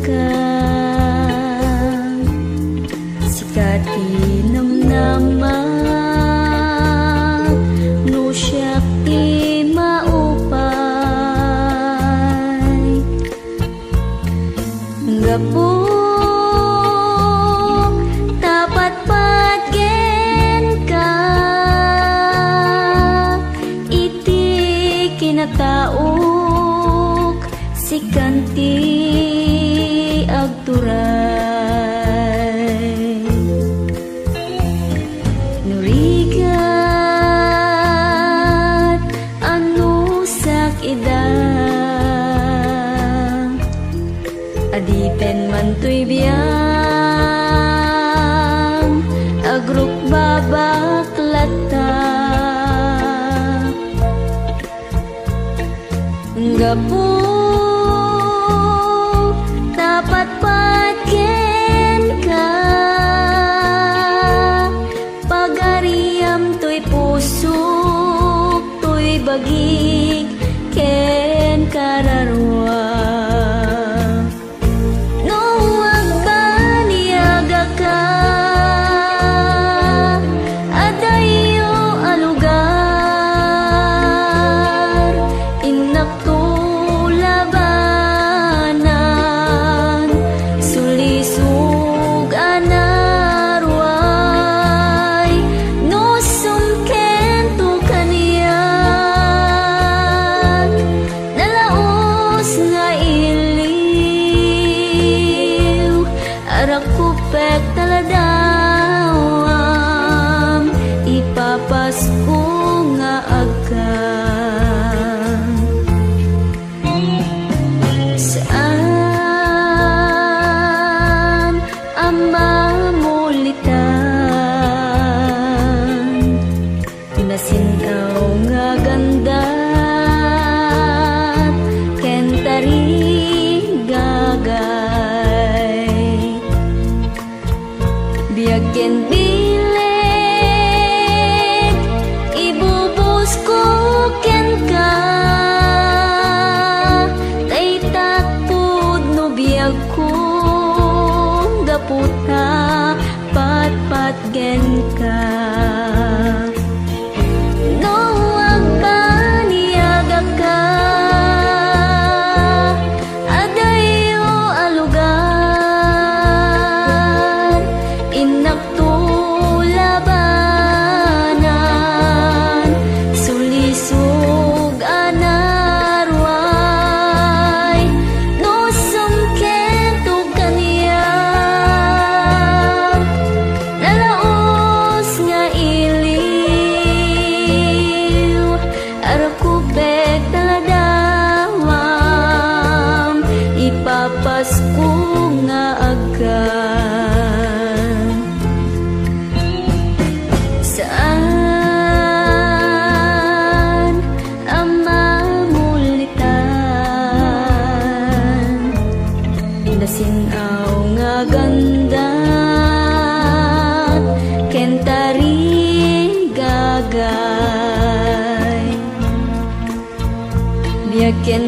ka sikati namnama no siya ti maupay gapo tapat patgen ka iti kinataok sikanti agturay nurigat anu sakida adipen man to'y biyang agruk babaklata gapo tapat patgen ka pagariam to'y pusok to'y bagig ken kararwa no agkaniaga ka adayo alugar inak to labanan sulisug anarway no sumken to kaniyak nalaos nga iliw arakupek taladawam ipapasko nga agkan saan ang mamulitan nasinaw nga ganda kentari gagay biyagken bileg ibubus ko ken ka tay takpud no biyag ko gaputa patpatgen ka no agpaniaga ka adayo alugar inak to labanan sulisog anarway no sumken to kaniyak nalaos nga iliw arakupek taladawam ipapasko nga agkan saan ang mamulitan nasinaw nga ganda kentari gagay biyagken